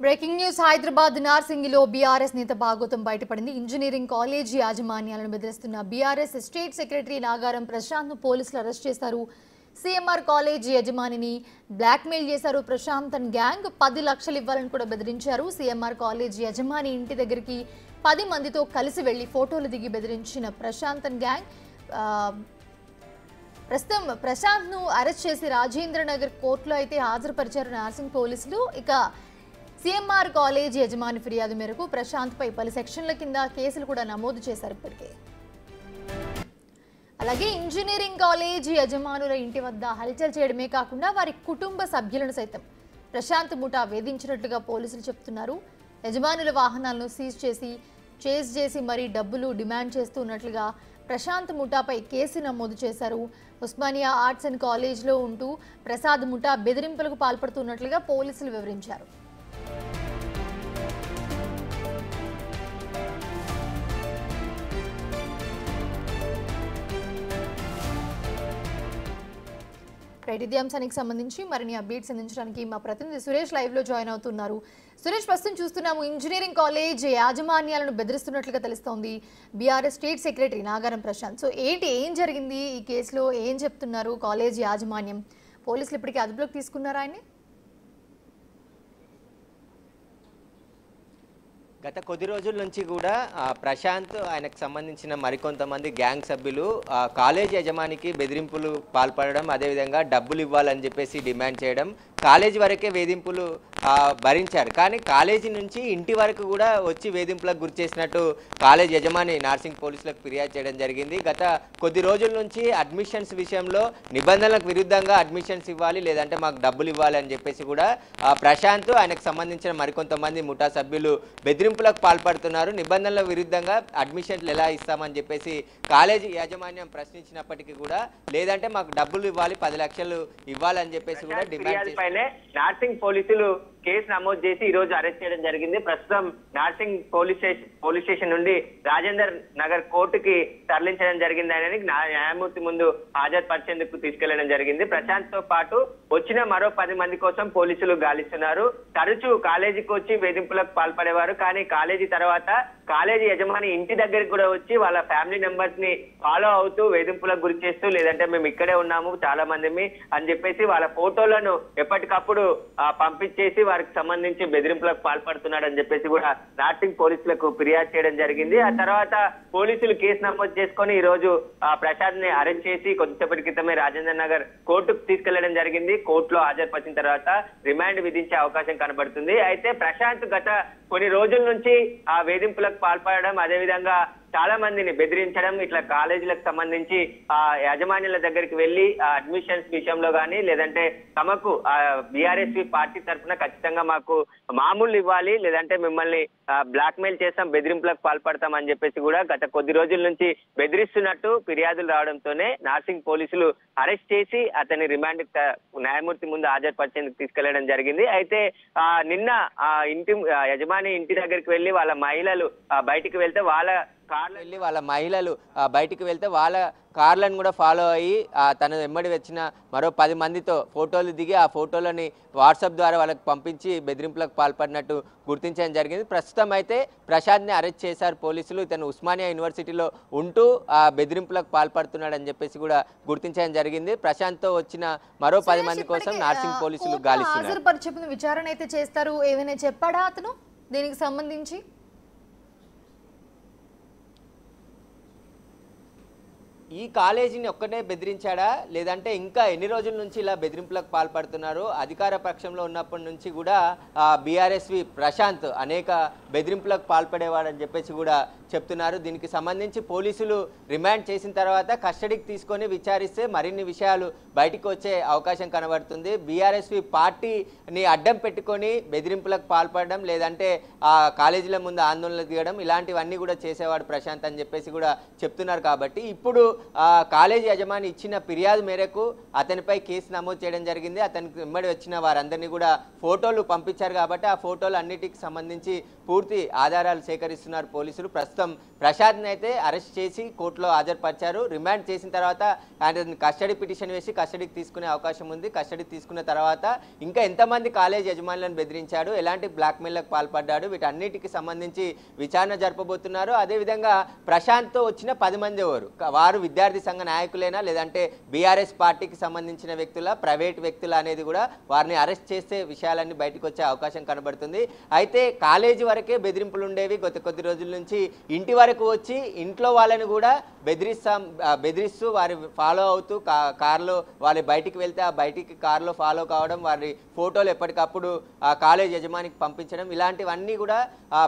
Breaking news Hyderabad నార్సింగిలో BRS నేత భాగోతం బయటపడింది. ఇంజనీరింగ్ కాలేజీ యాజమాన్యాలను బెదిరిస్తున్న BRS state secretary Nagaram Prashanth పోలీసులు అరెస్ట్ చేశారు. సీఎంఆర్ కాలేజీ యజమానిని బ్లాక్మెయిల్ చేశారు. ప్రశాంత్ అండ్ గ్యాంగ్ 10 లక్షలు ఇవ్వాలని కూడా బెదిరించారు. సీఎంఆర్ కాలేజీ యజమాని ఇంటి దగ్గరికి 10 మందితో కలిసి వెళ్లి ఫోటోలు దిగి బెదిరించిన ప్రశాంత్ అండ్ గ్యాంగ్ ప్రస్తుతం ప్రశాంత్ను అరెస్ట్ చేసి రాజేంద్ర నగర్ కోర్టులో అయితే హాజరుపరిచారు నార్సింగ్ పోలీసులు. ఇక సీఎంఆర్ కాలేజీ యజమాని ఫిర్యాదు మేరకు ప్రశాంత్పై పలు సెక్షన్ల కింద కేసులు కూడా నమోదు చేశారు ఇప్పటికే. అలాగే ఇంజనీరింగ్ కాలేజీ యజమానుల ఇంటి వద్ద హల్చల్ చేయడమే కాకుండా వారి కుటుంబ సభ్యులను సైతం ప్రశాంత్ ముఠా వేధించినట్లుగా పోలీసులు చెప్తున్నారు. యజమానుల వాహనాలను సీజ్ చేసి మరీ డబ్బులు డిమాండ్ చేస్తున్నట్లుగా ప్రశాంత్ ముఠాపై కేసు నమోదు చేశారు. ఉస్మానియా ఆర్ట్స్ అండ్ కాలేజ్లో ఉంటూ ప్రసాద్ ముఠా బెదిరింపులకు పాల్పడుతున్నట్లుగా పోలీసులు వివరించారు. ఇదే అంశానికి సంబంధించి మరిన్ని అప్డేట్స్ అందించడానికి మా ప్రతినిధి సురేష్ లైవ్ లో జాయిన్ అవుతున్నారు. సురేష్, ప్రస్తుతం చూస్తున్నాము ఇంజనీరింగ్ కాలేజ్ యాజమాన్యాలను బెదిరిస్తున్నట్లుగా తెలుస్తోంది BRS state secretary Nagaram Prashant. So ఏం జరిగింది ఈ కేసులో, ఏం చెప్తున్నారు కాలేజ్ యాజమాన్యం? పోలీసులు ఇప్పటికీ అదుపులోకి తీసుకున్నారా ఆయన్ని? గత కొద్ది రోజుల నుంచి కూడా ప్రశాంత్ ఆయనకు సంబంధించిన మరికొంతమంది గ్యాంగ్ సభ్యులు కాలేజ్ యజమానికి బెదిరింపులు పాల్పడడం, అదేవిధంగా డబ్బులు ఇవ్వాలని చెప్పేసి డిమాండ్ చేయడం, కాలేజీ వరకే వేధింపులు భరించారు. కానీ కాలేజీ నుంచి ఇంటి వరకు కూడా వచ్చి వేధింపులకు గురి చేసినట్టు కాలేజ్ యజమాని నార్సింగ్ పోలీసులకు ఫిర్యాదు చేయడం జరిగింది. గత కొద్ది రోజుల నుంచి అడ్మిషన్స్ విషయంలో నిబంధనలకు విరుద్ధంగా అడ్మిషన్స్ ఇవ్వాలి, లేదంటే మాకు డబ్బులు ఇవ్వాలి అని చెప్పేసి కూడా ప్రశాంత్ ఆయనకు సంబంధించిన మరికొంతమంది ముఠా సభ్యులు బెదిరింపులకు పాల్పడుతున్నారు. నిబంధనల విరుద్ధంగా అడ్మిషన్లు ఎలా ఇస్తామని చెప్పేసి కాలేజీ యాజమాన్యం ప్రశ్నించినప్పటికీ కూడా లేదంటే మాకు డబ్బులు ఇవ్వాలి, 10 లక్షలు ఇవ్వాలని చెప్పేసి కూడా డిమాండ్ చేశారు. నార్సింగ్ పోలీసులు కేసు నమోదు చేసి ఈ రోజు అరెస్ట్ చేయడం జరిగింది. ప్రస్తుతం నార్సింగ్ పోలీస్ స్టేషన్ నుండి రాజేందర్ నగర్ కోర్టుకి తరలించడం జరిగింది. అని న్యాయమూర్తి ముందు హాజరుపరిచేందుకు తీసుకెళ్లడం జరిగింది. ప్రశాంత్ తో పాటు వచ్చిన మరో 10 మంది కోసం పోలీసులు గాలిస్తున్నారు. తరచూ కాలేజీకి వచ్చి వేధింపులకు పాల్పడేవారు. కానీ కాలేజీ తర్వాత కాలేజీ యజమాని ఇంటి దగ్గరికి కూడా వచ్చి వాళ్ళ ఫ్యామిలీ మెంబర్స్ ని ఫాలో అవుతూ వేధింపులకు గురి చేస్తూ, లేదంటే మేము ఇక్కడే ఉన్నాము చాలా మంది అని చెప్పేసి వాళ్ళ ఫోటోలను ఎప్పటికప్పుడు పంపించేసి వారికి సంబంధించి బెదిరింపులకు పాల్పడుతున్నాడని చెప్పేసి కూడా నార్సింగ్ పోలీసులకు ఫిర్యాదు చేయడం జరిగింది. ఆ తర్వాత పోలీసులు కేసు నమోదు చేసుకొని ఈ రోజు ప్రసాద్ ని అరెస్ట్ చేసి కొద్దిసేపటి క్రితమే రాజేంద్ర నగర్ కోర్టుకు తీసుకెళ్లడం జరిగింది. కోర్టులో హాజరుపరిచిన తర్వాత రిమాండ్ విధించే అవకాశం కనబడుతుంది. అయితే ప్రశాంత్ గత కొన్ని రోజుల నుంచి ఆ వేధింపులకు పాల్పడడం, అదేవిధంగా చాలా మందిని బెదిరించడం, ఇట్లా కాలేజీలకు సంబంధించి ఆ యాజమాన్యాల దగ్గరికి వెళ్లి అడ్మిషన్స్ విషయంలో కానీ, లేదంటే తమకు బీఆర్ఎస్ పార్టీ తరఫున ఖచ్చితంగా మాకు మామూలు ఇవ్వాలి, లేదంటే మిమ్మల్ని బ్లాక్ మెయిల్ చేస్తాం, బెదిరింపులకు పాల్పడతాం అని చెప్పేసి కూడా గత కొద్ది రోజుల నుంచి బెదిరిస్తున్నట్టు ఫిర్యాదులు రావడంతోనే నార్సింగ్ పోలీసులు అరెస్ట్ చేసి అతని రిమాండ్ న్యాయమూర్తి ముందు హాజరుపరిచేందుకు తీసుకెళ్లడం జరిగింది. అయితే నిన్న యజమాని ఇంటి దగ్గరికి వెళ్లి వాళ్ళ మహిళలు బయటికి వెళ్తే వాళ్ళ మహిళలు బయటికి వెళ్తే వాళ్ళ కార్లను కూడా ఫాలో అయ్యి తన వెంబడి వచ్చిన మరో 10 మందితో ఫోటోలు దిగి ఆ ఫోటోలని వాట్సాప్ ద్వారా వాళ్ళకి పంపించి బెదిరింపులకు పాల్పడినట్టు గుర్తించడం జరిగింది. ప్రస్తుతం అయితే ప్రశాంత్ని అరెస్ట్ చేశారు పోలీసులు. ఇతను ఉస్మానియా యూనివర్సిటీలో ఉంటూ ఆ బెదిరింపులకు పాల్పడుతున్నాడని చెప్పేసి కూడా గుర్తించడం జరిగింది. ప్రశాంత్తో వచ్చిన మరో 10 మంది కోసం నార్సింగ్ పోలీసులు గాలిస్తున్నారు. విచారణ అయితే చేస్తారు. ఏమైనా చెప్పాడా అతను దీనికి సంబంధించి? ఈ కాలేజీని ఒక్కటే బెదిరించాడా, లేదంటే ఇంకా ఎన్ని రోజుల నుంచి ఇలా బెదిరింపులకు పాల్పడుతున్నారు? అధికార పక్షంలో ఉన్నప్పటి నుంచి కూడా బీఆర్ఎస్వి ప్రశాంత్ అనేక బెదిరింపులకు పాల్పడేవాడని చెప్పేసి కూడా చెప్తున్నారు. దీనికి సంబంధించి పోలీసులు రిమాండ్ చేసిన తర్వాత కస్టడీకి తీసుకొని విచారిస్తే మరిన్ని విషయాలు బయటకు వచ్చే అవకాశం కనబడుతుంది. బీఆర్ఎస్వి పార్టీని అడ్డం పెట్టుకొని బెదిరింపులకు పాల్పడడం, లేదంటే కాలేజీల ముందు ఆందోళనలు దిగడం, ఇలాంటివన్నీ కూడా చేసేవాడు ప్రశాంత్ అని చెప్పేసి కూడా చెప్తున్నారు. కాబట్టి ఇప్పుడు కాలేజీ యజమాని ఇచ్చిన ఫిర్యాదు మేరకు అతనిపై కేసు నమోదు చేయడం జరిగింది. అతనికి వెంబడి వచ్చిన వారందరినీ కూడా ఫోటోలు పంపించారు కాబట్టి ఆ ఫోటోలు అన్నిటికి సంబంధించి పూర్తి ఆధారాలు సేకరిస్తున్నారు పోలీసులు. ప్రస్తుతం ప్రసాద్ని అయితే అరెస్ట్ చేసి కోర్టులో హాజరుపరిచారు. రిమాండ్ చేసిన తర్వాత ఆయన కస్టడీ పిటిషన్ వేసి కస్టడీకి తీసుకునే అవకాశం ఉంది. కస్టడీ తీసుకున్న తర్వాత ఇంకా ఎంతమంది కాలేజ్ యజమానులను బెదిరించాడు, ఎలాంటి బ్లాక్మెయిల్లకు పాల్పడ్డాడు, వీటన్నిటికి సంబంధించి విచారణ జరపబోతున్నారు. అదేవిధంగా ప్రశాంత్తో వచ్చిన 10 మంది ఎవరు, వారు విద్యార్థి సంఘ నాయకులేనా లేదంటే బీఆర్ఎస్ పార్టీకి సంబంధించిన వ్యక్తుల, ప్రైవేట్ వ్యక్తుల అనేది కూడా వారిని అరెస్ట్ చేసే విషయాలన్నీ బయటకు వచ్చే అవకాశం కనబడుతుంది. అయితే కాలేజీ వరకే బెదిరింపులు ఉండేవి. గత కొద్ది రోజుల నుంచి ఇంటి వరకు వచ్చి ఇంట్లో వాళ్ళని కూడా బెదిరిస్తూ వారి ఫాలో అవుతూ కారులో వాళ్ళు బయటికి వెళ్తే ఆ బయటికి కారులో ఫాలో కావడం, వారి ఫోటోలు ఎప్పటికప్పుడు ఆ కాలేజ్ యజమానికి పంపించడం, ఇలాంటివన్నీ కూడా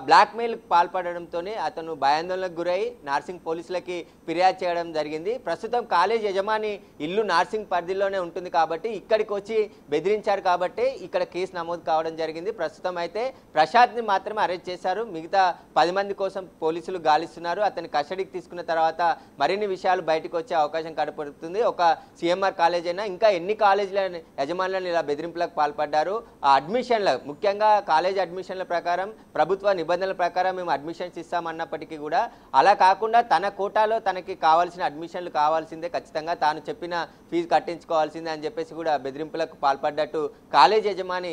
బ్లాక్మెయిల్కి పాల్పడడంతోనే అతను భయాందోళనకు గురై నార్సింగ్ పోలీసులకి ఫిర్యాదు చేయడం జరిగింది. ప్రస్తుతం కాలేజ్ యజమాని ఇల్లు నార్సింగ్ పరిధిలోనే ఉంటుంది కాబట్టి ఇక్కడికి వచ్చి బెదిరించారు కాబట్టి ఇక్కడ కేసు నమోదు కావడం జరిగింది. ప్రస్తుతం అయితే ప్రసాద్ని మాత్రమే అరెస్ట్ చేశారు. మిగతా 10 మంది కోసం పోలీసులు గాలిస్తున్నారు. అతని కస్టడీకి తీసుకున్న తర్వాత మరిన్ని విషయాలు బయటకు వచ్చే అవకాశం కనపడుతుంది. ఒక సిఎంఆర్ కాలేజ్ అయినా ఇంకా ఎన్ని కాలేజీల యజమానులను ఇలా బెదిరింపులకు పాల్పడ్డారు. ఆ అడ్మిషన్ల, ముఖ్యంగా కాలేజ్ అడ్మిషన్ల ప్రకారం ప్రభుత్వ నిబంధనల ప్రకారం మేము అడ్మిషన్స్ ఇస్తామన్నప్పటికీ కూడా అలా కాకుండా తన కోటాలో తనకి కావాల్సిన అడ్మిషన్లు కావాల్సిందే, ఖచ్చితంగా తాను చెప్పిన ఫీజు కట్టించుకోవాల్సిందే అని చెప్పేసి కూడా బెదిరింపులకు పాల్పడ్డట్టు కాలేజ్ యజమాని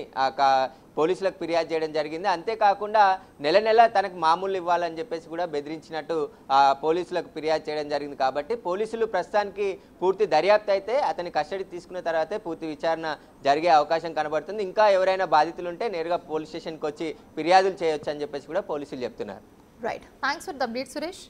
పోలీసులకు ఫిర్యాదు చేయడం జరిగింది. అంతేకాకుండా నెల నెల తనకు మామూలు ఇవ్వాలని చెప్పేసి కూడా బెదిరించినట్టు పోలీసులకు ఫిర్యాదు చేయడం జరిగింది. కాబట్టి పోలీసులు ప్రస్తుతానికి పూర్తి దర్యాప్తు అయితే అతని కస్టడీ తీసుకున్న తర్వాతే పూర్తి విచారణ జరిగే అవకాశం కనబడుతుంది. ఇంకా ఎవరైనా బాధితులు ఉంటే నేరుగా పోలీస్ స్టేషన్కి వచ్చి ఫిర్యాదులు చేయొచ్చు అని చెప్పేసి కూడా పోలీసులు చెప్తున్నారు. Right, thanks for the update Suresh.